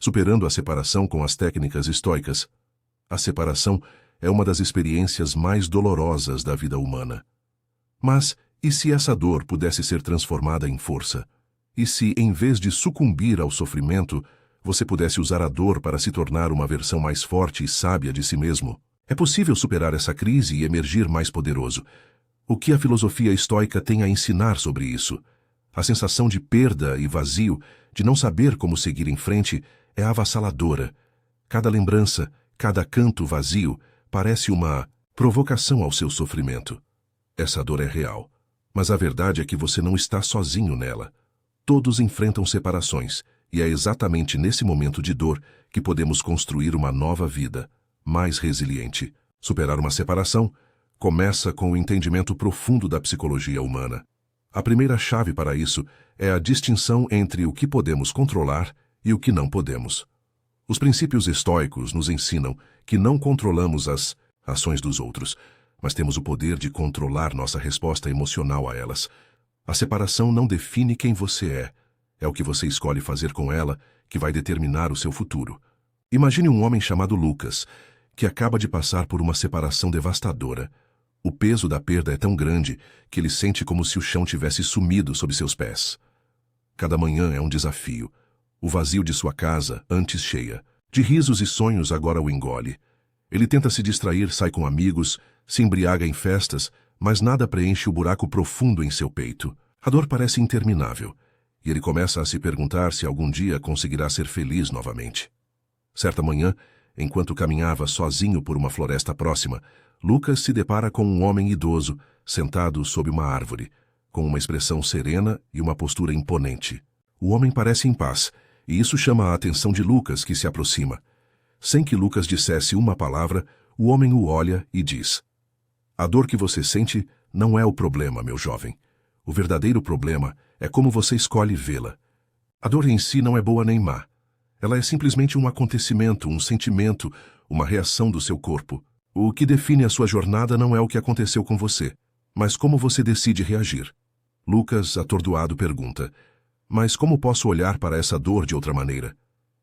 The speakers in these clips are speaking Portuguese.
Superando a separação com as técnicas estoicas. A separação é uma das experiências mais dolorosas da vida humana. Mas, e se essa dor pudesse ser transformada em força? E se, em vez de sucumbir ao sofrimento, você pudesse usar a dor para se tornar uma versão mais forte e sábia de si mesmo? É possível superar essa crise e emergir mais poderoso. O que a filosofia estoica tem a ensinar sobre isso? A sensação de perda e vazio, de não saber como seguir em frente, é avassaladora. Cada lembrança, cada canto vazio, parece uma provocação ao seu sofrimento. Essa dor é real, mas a verdade é que você não está sozinho nela. Todos enfrentam separações, e é exatamente nesse momento de dor que podemos construir uma nova vida, mais resiliente. Superar uma separação começa com o entendimento profundo da psicologia humana. A primeira chave para isso é a distinção entre o que podemos controlar e o que não podemos. Os princípios estoicos nos ensinam que não controlamos as ações dos outros, mas temos o poder de controlar nossa resposta emocional a elas. A separação não define quem você é o que você escolhe fazer com ela que vai determinar o seu futuro. Imagine um homem chamado Lucas, que acaba de passar por uma separação devastadora. O peso da perda é tão grande que ele sente como se o chão tivesse sumido sob seus pés. Cada manhã é um desafio. O vazio de sua casa, antes cheia, de risos e sonhos, agora o engole. Ele tenta se distrair, sai com amigos, se embriaga em festas, mas nada preenche o buraco profundo em seu peito. A dor parece interminável, e ele começa a se perguntar se algum dia conseguirá ser feliz novamente. Certa manhã, enquanto caminhava sozinho por uma floresta próxima, Lucas se depara com um homem idoso, sentado sob uma árvore, com uma expressão serena e uma postura imponente. O homem parece em paz, e isso chama a atenção de Lucas, que se aproxima. Sem que Lucas dissesse uma palavra, o homem o olha e diz: "A dor que você sente não é o problema, meu jovem. O verdadeiro problema é como você escolhe vê-la. A dor em si não é boa nem má. Ela é simplesmente um acontecimento, um sentimento, uma reação do seu corpo. O que define a sua jornada não é o que aconteceu com você, mas como você decide reagir." Lucas, atordoado, pergunta: "Mas como posso olhar para essa dor de outra maneira?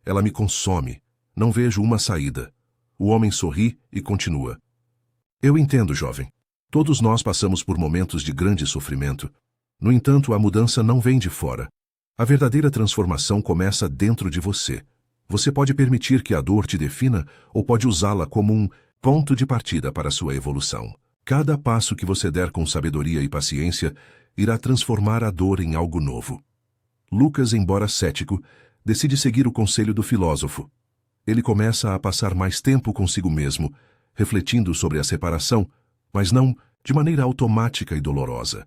Ela me consome. Não vejo uma saída." O homem sorri e continua: "Eu entendo, jovem. Todos nós passamos por momentos de grande sofrimento. No entanto, a mudança não vem de fora. A verdadeira transformação começa dentro de você. Você pode permitir que a dor te defina ou pode usá-la como um ponto de partida para a sua evolução. Cada passo que você der com sabedoria e paciência irá transformar a dor em algo novo." Lucas, embora cético, decide seguir o conselho do filósofo. Ele começa a passar mais tempo consigo mesmo, refletindo sobre a separação, mas não de maneira automática e dolorosa.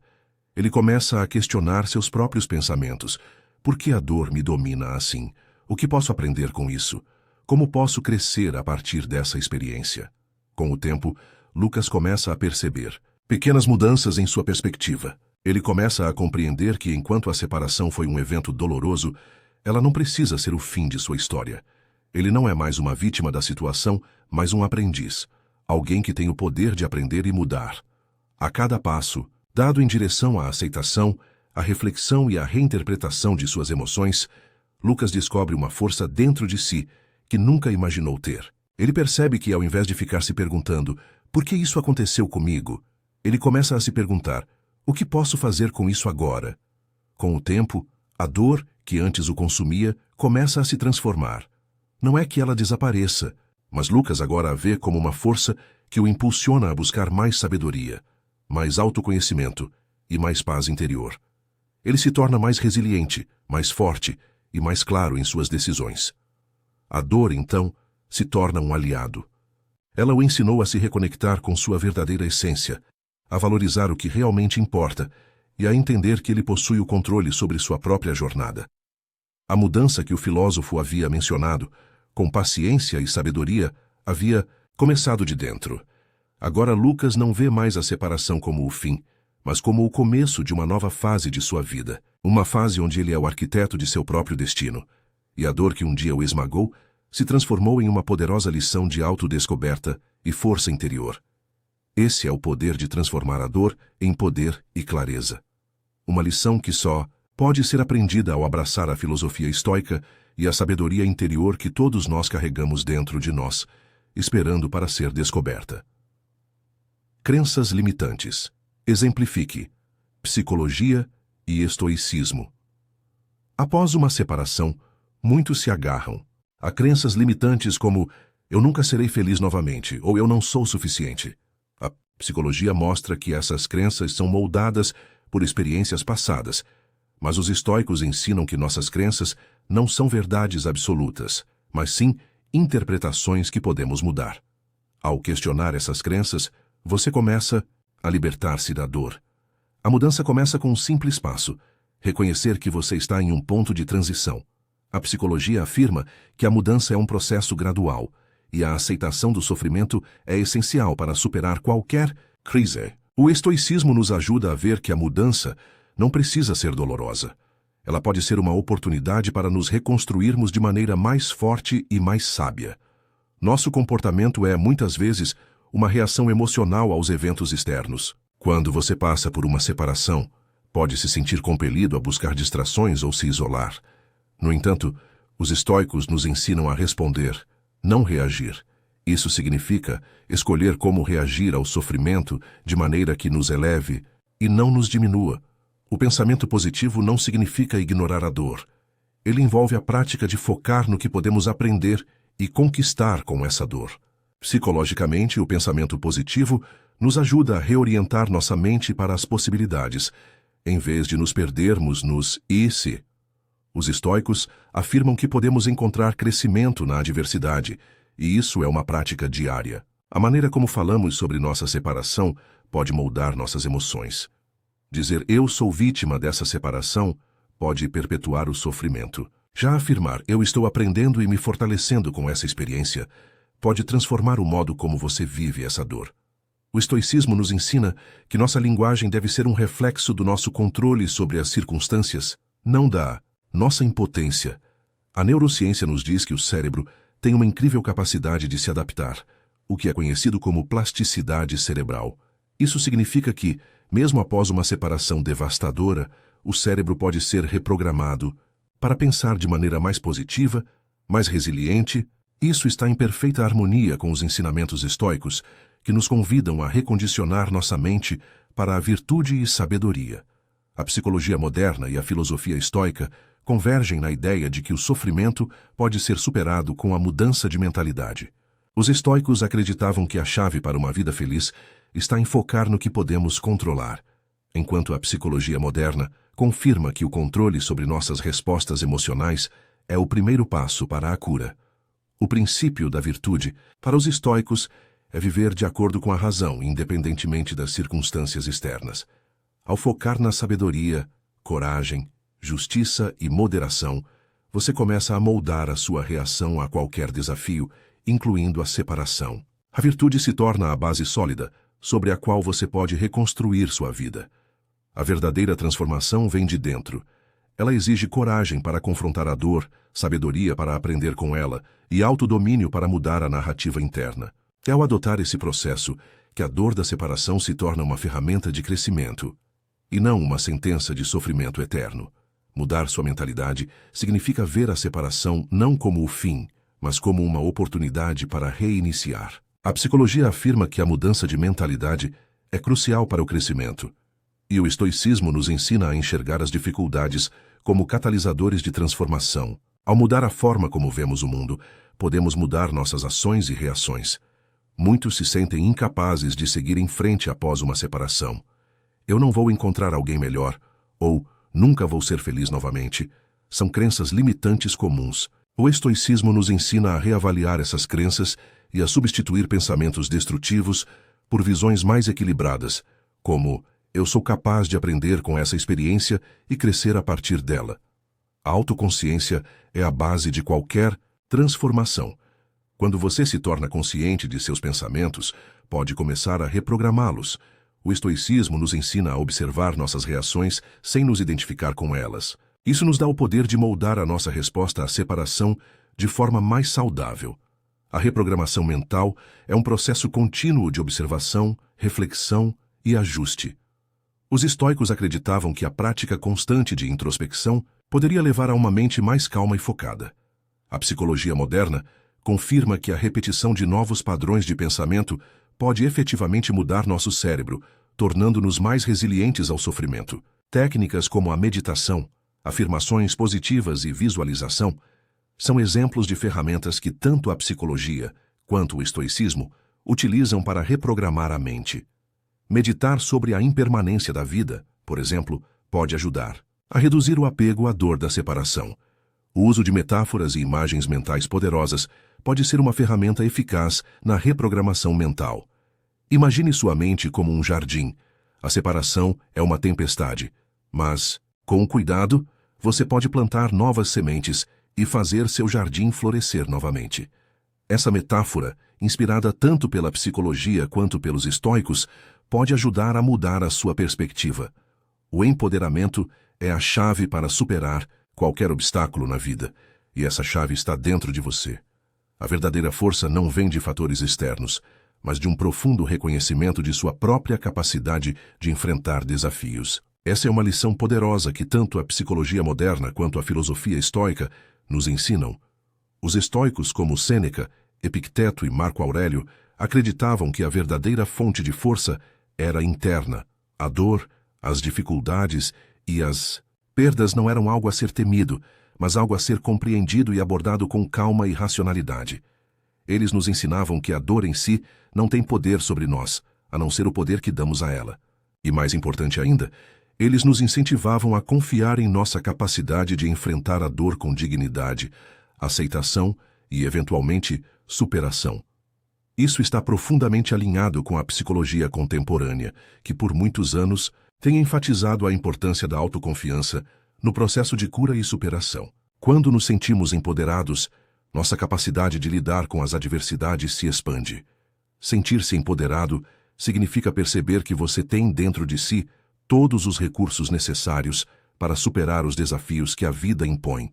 Ele começa a questionar seus próprios pensamentos. Por que a dor me domina assim? O que posso aprender com isso? Como posso crescer a partir dessa experiência? Com o tempo, Lucas começa a perceber pequenas mudanças em sua perspectiva. Ele começa a compreender que, enquanto a separação foi um evento doloroso, ela não precisa ser o fim de sua história. Ele não é mais uma vítima da situação, mas um aprendiz, alguém que tem o poder de aprender e mudar. A cada passo, dado em direção à aceitação, à reflexão e à reinterpretação de suas emoções, Lucas descobre uma força dentro de si que nunca imaginou ter. Ele percebe que, ao invés de ficar se perguntando "por que isso aconteceu comigo?", ele começa a se perguntar "o que posso fazer com isso agora?". Com o tempo, a dor, que antes o consumia, começa a se transformar. Não é que ela desapareça, mas Lucas agora a vê como uma força que o impulsiona a buscar mais sabedoria, mais autoconhecimento e mais paz interior. Ele se torna mais resiliente, mais forte e mais claro em suas decisões. A dor, então, se torna um aliado. Ela o ensinou a se reconectar com sua verdadeira essência, a valorizar o que realmente importa e a entender que ele possui o controle sobre sua própria jornada. A mudança que o filósofo havia mencionado, com paciência e sabedoria, havia começado de dentro. Agora Lucas não vê mais a separação como o fim, mas como o começo de uma nova fase de sua vida, uma fase onde ele é o arquiteto de seu próprio destino, e a dor que um dia o esmagou se transformou em uma poderosa lição de autodescoberta e força interior. Esse é o poder de transformar a dor em poder e clareza. Uma lição que só pode ser aprendida ao abraçar a filosofia estoica e a sabedoria interior que todos nós carregamos dentro de nós, esperando para ser descoberta. Crenças limitantes. Exemplifique: psicologia e estoicismo. Após uma separação, muitos se agarram a crenças limitantes como eu nunca serei feliz novamente ou eu não sou suficiente. A psicologia mostra que essas crenças são moldadas por experiências passadas, mas os estoicos ensinam que nossas crenças não são verdades absolutas, mas sim interpretações que podemos mudar. Ao questionar essas crenças, você começa a libertar-se da dor. A mudança começa com um simples passo: reconhecer que você está em um ponto de transição. A psicologia afirma que a mudança é um processo gradual, e a aceitação do sofrimento é essencial para superar qualquer crise. O estoicismo nos ajuda a ver que a mudança não precisa ser dolorosa. Ela pode ser uma oportunidade para nos reconstruirmos de maneira mais forte e mais sábia. Nosso comportamento é, muitas vezes, uma reação emocional aos eventos externos. Quando você passa por uma separação, pode se sentir compelido a buscar distrações ou se isolar. No entanto, os estoicos nos ensinam a responder, não reagir. Isso significa escolher como reagir ao sofrimento de maneira que nos eleve e não nos diminua. O pensamento positivo não significa ignorar a dor. Ele envolve a prática de focar no que podemos aprender e conquistar com essa dor. Psicologicamente, o pensamento positivo nos ajuda a reorientar nossa mente para as possibilidades, em vez de nos perdermos nos e se. Os estoicos afirmam que podemos encontrar crescimento na adversidade, e isso é uma prática diária. A maneira como falamos sobre nossa separação pode moldar nossas emoções. Dizer eu sou vítima dessa separação pode perpetuar o sofrimento. Já afirmar eu estou aprendendo e me fortalecendo com essa experiência pode transformar o modo como você vive essa dor. O estoicismo nos ensina que nossa linguagem deve ser um reflexo do nosso controle sobre as circunstâncias, não da nossa impotência. A neurociência nos diz que o cérebro tem uma incrível capacidade de se adaptar, o que é conhecido como plasticidade cerebral. Isso significa que, mesmo após uma separação devastadora, o cérebro pode ser reprogramado para pensar de maneira mais positiva, mais resiliente. Isso está em perfeita harmonia com os ensinamentos estoicos, que nos convidam a recondicionar nossa mente para a virtude e sabedoria. A psicologia moderna e a filosofia estoica convergem na ideia de que o sofrimento pode ser superado com a mudança de mentalidade. Os estoicos acreditavam que a chave para uma vida feliz está em focar no que podemos controlar, enquanto a psicologia moderna confirma que o controle sobre nossas respostas emocionais é o primeiro passo para a cura. O princípio da virtude, para os estoicos, é viver de acordo com a razão, independentemente das circunstâncias externas. Ao focar na sabedoria, coragem, justiça e moderação, você começa a moldar a sua reação a qualquer desafio, incluindo a separação. A virtude se torna a base sólida, sobre a qual você pode reconstruir sua vida. A verdadeira transformação vem de dentro. Ela exige coragem para confrontar a dor, sabedoria para aprender com ela e autodomínio para mudar a narrativa interna. É ao adotar esse processo que a dor da separação se torna uma ferramenta de crescimento, e não uma sentença de sofrimento eterno. Mudar sua mentalidade significa ver a separação não como o fim, mas como uma oportunidade para reiniciar. A psicologia afirma que a mudança de mentalidade é crucial para o crescimento, e o estoicismo nos ensina a enxergar as dificuldades como catalisadores de transformação. Ao mudar a forma como vemos o mundo, podemos mudar nossas ações e reações. Muitos se sentem incapazes de seguir em frente após uma separação. Eu não vou encontrar alguém melhor, ou nunca vou ser feliz novamente. São crenças limitantes comuns. O estoicismo nos ensina a reavaliar essas crenças e a substituir pensamentos destrutivos por visões mais equilibradas, como eu sou capaz de aprender com essa experiência e crescer a partir dela. A autoconsciência é a base de qualquer transformação. Quando você se torna consciente de seus pensamentos, pode começar a reprogramá-los. O estoicismo nos ensina a observar nossas reações sem nos identificar com elas. Isso nos dá o poder de moldar a nossa resposta à separação de forma mais saudável. A reprogramação mental é um processo contínuo de observação, reflexão e ajuste. Os estoicos acreditavam que a prática constante de introspecção poderia levar a uma mente mais calma e focada. A psicologia moderna confirma que a repetição de novos padrões de pensamento pode efetivamente mudar nosso cérebro, tornando-nos mais resilientes ao sofrimento. Técnicas como a meditação, afirmações positivas e visualização são exemplos de ferramentas que tanto a psicologia quanto o estoicismo utilizam para reprogramar a mente. Meditar sobre a impermanência da vida, por exemplo, pode ajudar a reduzir o apego à dor da separação. O uso de metáforas e imagens mentais poderosas pode ser uma ferramenta eficaz na reprogramação mental. Imagine sua mente como um jardim. A separação é uma tempestade, mas, com cuidado, você pode plantar novas sementes e fazer seu jardim florescer novamente. Essa metáfora, inspirada tanto pela psicologia quanto pelos estoicos, pode ajudar a mudar a sua perspectiva. O empoderamento é a chave para superar qualquer obstáculo na vida, e essa chave está dentro de você. A verdadeira força não vem de fatores externos, mas de um profundo reconhecimento de sua própria capacidade de enfrentar desafios. Essa é uma lição poderosa que tanto a psicologia moderna quanto a filosofia estoica nos ensinam. Os estoicos como Sêneca, Epicteto e Marco Aurélio acreditavam que a verdadeira fonte de força era interna. A dor, as dificuldades e as perdas não eram algo a ser temido, mas algo a ser compreendido e abordado com calma e racionalidade. Eles nos ensinavam que a dor em si não tem poder sobre nós, a não ser o poder que damos a ela. E mais importante ainda, eles nos incentivavam a confiar em nossa capacidade de enfrentar a dor com dignidade, aceitação e, eventualmente, superação. Isso está profundamente alinhado com a psicologia contemporânea, que por muitos anos tem enfatizado a importância da autoconfiança no processo de cura e superação. Quando nos sentimos empoderados, nossa capacidade de lidar com as adversidades se expande. Sentir-se empoderado significa perceber que você tem dentro de si todos os recursos necessários para superar os desafios que a vida impõe.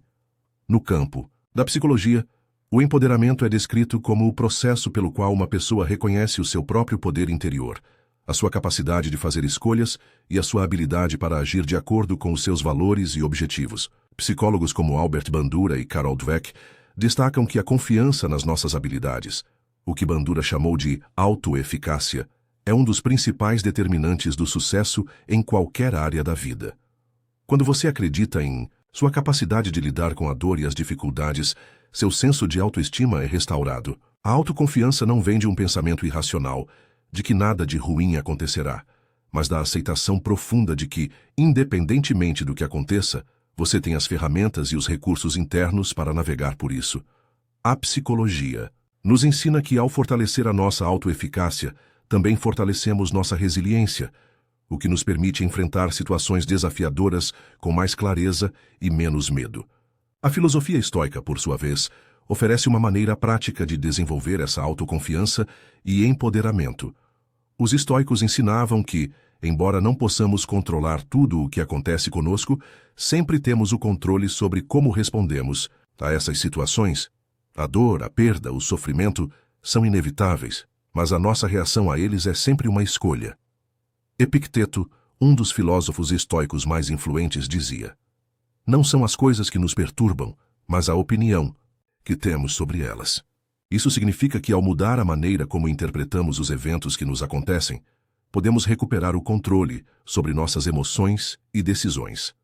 No campo da psicologia, o empoderamento é descrito como o processo pelo qual uma pessoa reconhece o seu próprio poder interior, a sua capacidade de fazer escolhas e a sua habilidade para agir de acordo com os seus valores e objetivos. Psicólogos como Albert Bandura e Carol Dweck destacam que a confiança nas nossas habilidades, o que Bandura chamou de autoeficácia, é um dos principais determinantes do sucesso em qualquer área da vida. Quando você acredita em sua capacidade de lidar com a dor e as dificuldades, seu senso de autoestima é restaurado. A autoconfiança não vem de um pensamento irracional, de que nada de ruim acontecerá, mas da aceitação profunda de que, independentemente do que aconteça, você tem as ferramentas e os recursos internos para navegar por isso. A psicologia nos ensina que, ao fortalecer a nossa autoeficácia, também fortalecemos nossa resiliência, o que nos permite enfrentar situações desafiadoras com mais clareza e menos medo. A filosofia estoica, por sua vez, oferece uma maneira prática de desenvolver essa autoconfiança e empoderamento. Os estoicos ensinavam que, embora não possamos controlar tudo o que acontece conosco, sempre temos o controle sobre como respondemos a essas situações. A dor, a perda, o sofrimento são inevitáveis, mas a nossa reação a eles é sempre uma escolha. Epicteto, um dos filósofos estoicos mais influentes, dizia: "Não são as coisas que nos perturbam, mas a opinião que temos sobre elas." Isso significa que, ao mudar a maneira como interpretamos os eventos que nos acontecem, podemos recuperar o controle sobre nossas emoções e decisões.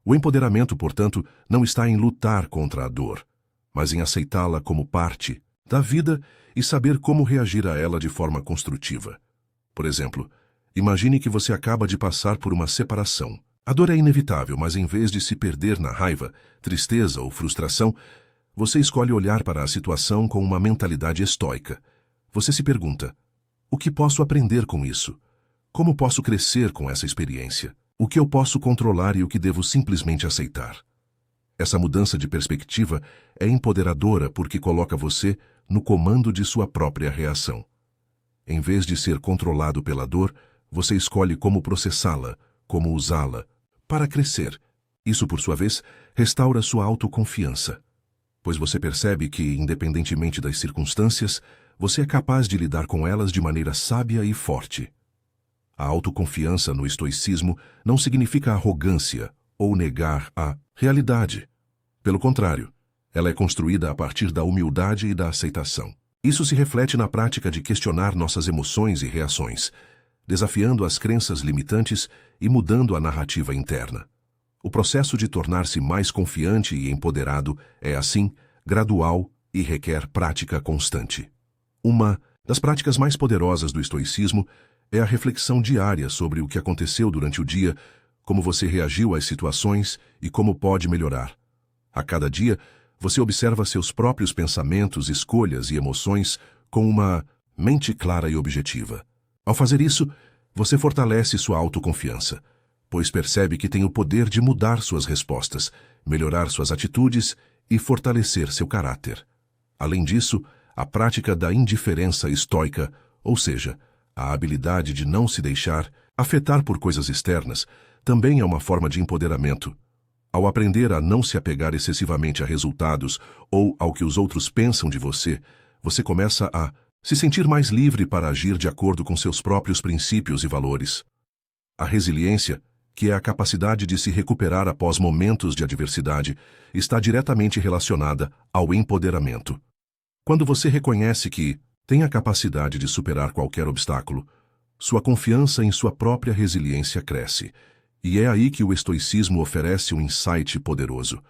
O empoderamento, portanto, não está em lutar contra a dor, mas em aceitá-la como parte da vida e saber como reagir a ela de forma construtiva. Por exemplo, imagine que você acaba de passar por uma separação. A dor é inevitável, mas em vez de se perder na raiva, tristeza ou frustração, você escolhe olhar para a situação com uma mentalidade estoica. Você se pergunta: o que posso aprender com isso? Como posso crescer com essa experiência? O que eu posso controlar e o que devo simplesmente aceitar? Essa mudança de perspectiva é empoderadora porque coloca você no comando de sua própria reação. Em vez de ser controlado pela dor, você escolhe como processá-la, como usá-la, para crescer. Isso, por sua vez, restaura sua autoconfiança, pois você percebe que, independentemente das circunstâncias, você é capaz de lidar com elas de maneira sábia e forte. A autoconfiança no estoicismo não significa arrogância ou negar a realidade. Pelo contrário, Ela é construída a partir da humildade e da aceitação. Isso se reflete na prática de questionar nossas emoções e reações, desafiando as crenças limitantes e mudando a narrativa interna. O processo de tornar-se mais confiante e empoderado é, assim, gradual e requer prática constante. Uma das práticas mais poderosas do estoicismo é a reflexão diária sobre o que aconteceu durante o dia, como você reagiu às situações e como pode melhorar. A cada dia, você observa seus próprios pensamentos, escolhas e emoções com uma mente clara e objetiva. Ao fazer isso, você fortalece sua autoconfiança, pois percebe que tem o poder de mudar suas respostas, melhorar suas atitudes e fortalecer seu caráter. Além disso, a prática da indiferença estoica, ou seja, a habilidade de não se deixar afetar por coisas externas, também é uma forma de empoderamento. Ao aprender a não se apegar excessivamente a resultados ou ao que os outros pensam de você, você começa a se sentir mais livre para agir de acordo com seus próprios princípios e valores. A resiliência, que é a capacidade de se recuperar após momentos de adversidade, está diretamente relacionada ao empoderamento. Quando você reconhece que tem a capacidade de superar qualquer obstáculo, sua confiança em sua própria resiliência cresce. E é aí que o estoicismo oferece um insight poderoso.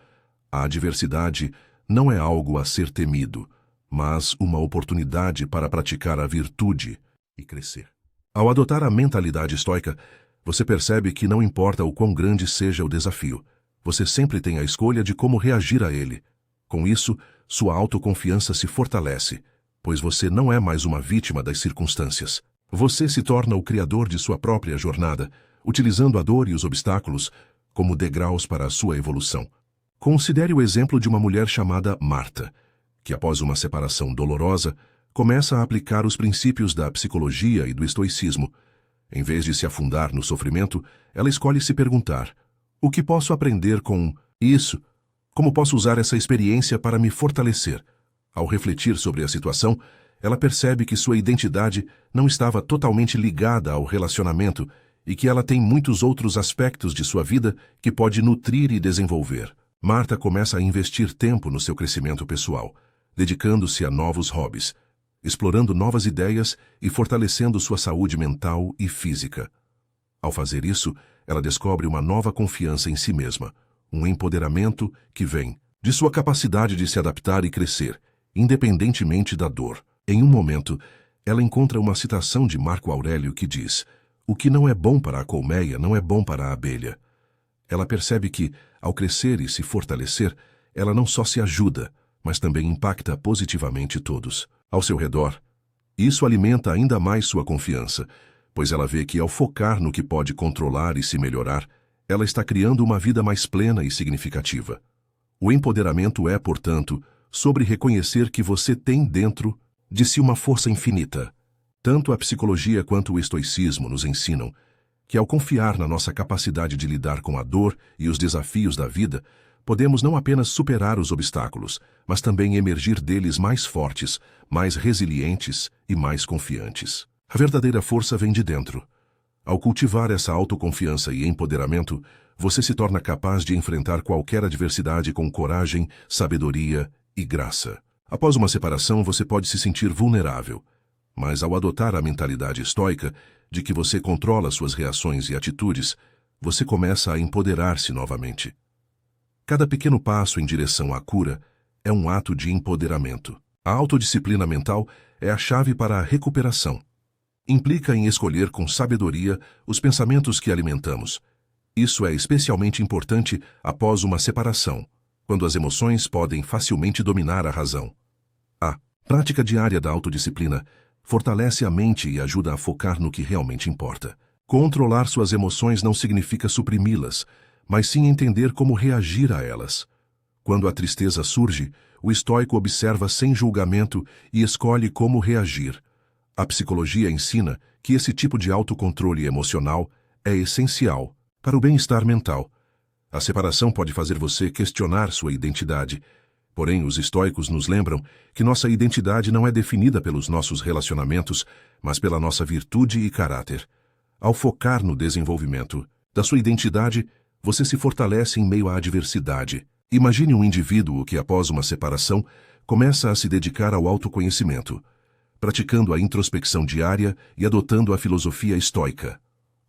A adversidade não é algo a ser temido, mas uma oportunidade para praticar a virtude e crescer. Ao adotar a mentalidade estoica, você percebe que não importa o quão grande seja o desafio, você sempre tem a escolha de como reagir a ele. Com isso, sua autoconfiança se fortalece, pois você não é mais uma vítima das circunstâncias. Você se torna o criador de sua própria jornada, utilizando a dor e os obstáculos como degraus para a sua evolução. Considere o exemplo de uma mulher chamada Marta, que após uma separação dolorosa, começa a aplicar os princípios da psicologia e do estoicismo. Em vez de se afundar no sofrimento, ela escolhe se perguntar: o que posso aprender com isso? Como posso usar essa experiência para me fortalecer? Ao refletir sobre a situação, ela percebe que sua identidade não estava totalmente ligada ao relacionamento e que ela tem muitos outros aspectos de sua vida que pode nutrir e desenvolver. Marta começa a investir tempo no seu crescimento pessoal, dedicando-se a novos hobbies, explorando novas ideias e fortalecendo sua saúde mental e física. Ao fazer isso, ela descobre uma nova confiança em si mesma, um empoderamento que vem de sua capacidade de se adaptar e crescer, independentemente da dor. Em um momento, ela encontra uma citação de Marco Aurélio que diz: o que não é bom para a colmeia não é bom para a abelha. Ela percebe que, ao crescer e se fortalecer, ela não só se ajuda, mas também impacta positivamente todos ao seu redor. Isso alimenta ainda mais sua confiança, pois ela vê que, ao focar no que pode controlar e se melhorar, ela está criando uma vida mais plena e significativa. O empoderamento é, portanto, sobre reconhecer que você tem dentro de si uma força infinita. Tanto a psicologia quanto o estoicismo nos ensinam que, ao confiar na nossa capacidade de lidar com a dor e os desafios da vida, podemos não apenas superar os obstáculos, mas também emergir deles mais fortes, mais resilientes e mais confiantes. A verdadeira força vem de dentro. Ao cultivar essa autoconfiança e empoderamento, você se torna capaz de enfrentar qualquer adversidade com coragem, sabedoria e graça. Após uma separação, você pode se sentir vulnerável, mas ao adotar a mentalidade estoica de que você controla suas reações e atitudes, você começa a empoderar-se novamente. Cada pequeno passo em direção à cura é um ato de empoderamento. A autodisciplina mental é a chave para a recuperação. Implica em escolher com sabedoria os pensamentos que alimentamos. Isso é especialmente importante após uma separação, quando as emoções podem facilmente dominar a razão. A prática diária da autodisciplina fortalece a mente e ajuda a focar no que realmente importa. Controlar suas emoções não significa suprimi-las, mas sim entender como reagir a elas. Quando a tristeza surge, o estoico observa sem julgamento e escolhe como reagir. A psicologia ensina que esse tipo de autocontrole emocional é essencial para o bem-estar mental. A separação pode fazer você questionar sua identidade. Porém, os estoicos nos lembram que nossa identidade não é definida pelos nossos relacionamentos, mas pela nossa virtude e caráter. Ao focar no desenvolvimento da sua identidade, você se fortalece em meio à adversidade, Imagine um indivíduo que, após uma separação, começa a se dedicar ao autoconhecimento, praticando a introspecção diária e adotando a filosofia estoica.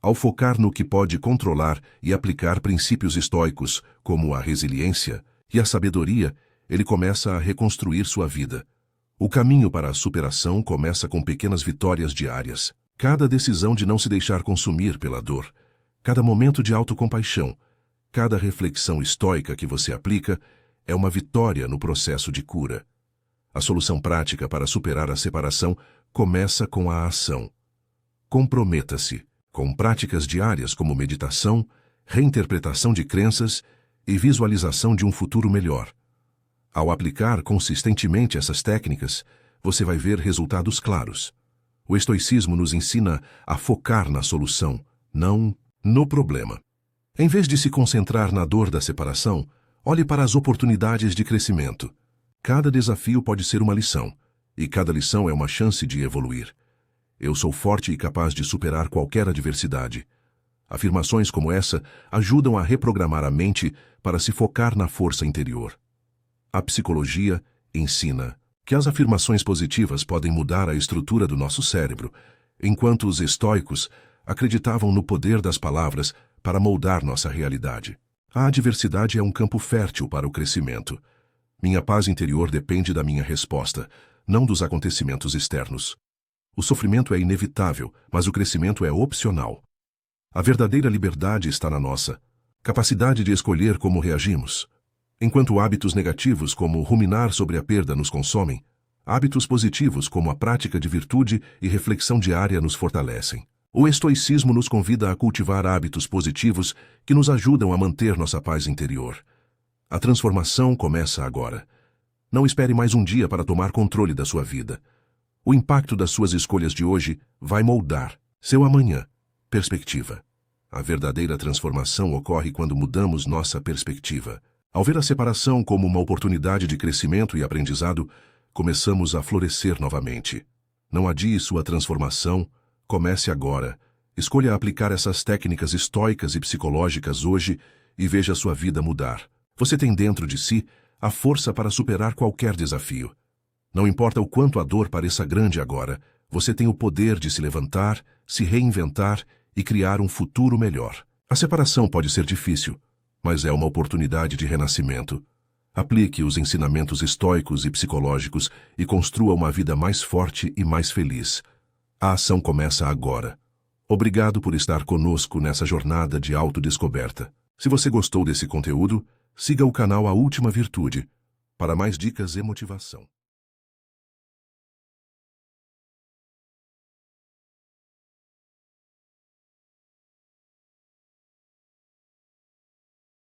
Ao focar no que pode controlar e aplicar princípios estoicos, como a resiliência e a sabedoria, ele começa a reconstruir sua vida. O caminho para a superação começa com pequenas vitórias diárias. Cada decisão de não se deixar consumir pela dor, cada momento de autocompaixão, cada reflexão estoica que você aplica é uma vitória no processo de cura. A solução prática para superar a separação começa com a ação. Comprometa-se com práticas diárias como meditação, reinterpretação de crenças e visualização de um futuro melhor. Ao aplicar consistentemente essas técnicas, você vai ver resultados claros. O estoicismo nos ensina a focar na solução, não no problema. Em vez de se concentrar na dor da separação, olhe para as oportunidades de crescimento. Cada desafio pode ser uma lição, e cada lição é uma chance de evoluir. Eu sou forte e capaz de superar qualquer adversidade. Afirmações como essa ajudam a reprogramar a mente para se focar na força interior. A psicologia ensina que as afirmações positivas podem mudar a estrutura do nosso cérebro, enquanto os estoicos acreditavam no poder das palavras para moldar nossa realidade. A adversidade é um campo fértil para o crescimento. Minha paz interior depende da minha resposta, não dos acontecimentos externos. O sofrimento é inevitável, mas o crescimento é opcional. A verdadeira liberdade está na nossa capacidade de escolher como reagimos. Enquanto hábitos negativos como ruminar sobre a perda nos consomem, hábitos positivos como a prática de virtude e reflexão diária nos fortalecem. O estoicismo nos convida a cultivar hábitos positivos que nos ajudam a manter nossa paz interior. A transformação começa agora. Não espere mais um dia para tomar controle da sua vida. O impacto das suas escolhas de hoje vai moldar seu amanhã. Perspectiva. A verdadeira transformação ocorre quando mudamos nossa perspectiva. Ao ver a separação como uma oportunidade de crescimento e aprendizado, começamos a florescer novamente. Não adie sua transformação, comece agora. Escolha aplicar essas técnicas estoicas e psicológicas hoje e veja sua vida mudar. Você tem dentro de si a força para superar qualquer desafio. Não importa o quanto a dor pareça grande agora, você tem o poder de se levantar, se reinventar e criar um futuro melhor. A separação pode ser difícil, mas é uma oportunidade de renascimento. Aplique os ensinamentos estoicos e psicológicos e construa uma vida mais forte e mais feliz. A ação começa agora. Obrigado por estar conosco nessa jornada de autodescoberta. Se você gostou desse conteúdo, siga o canal A Última Virtude para mais dicas e motivação.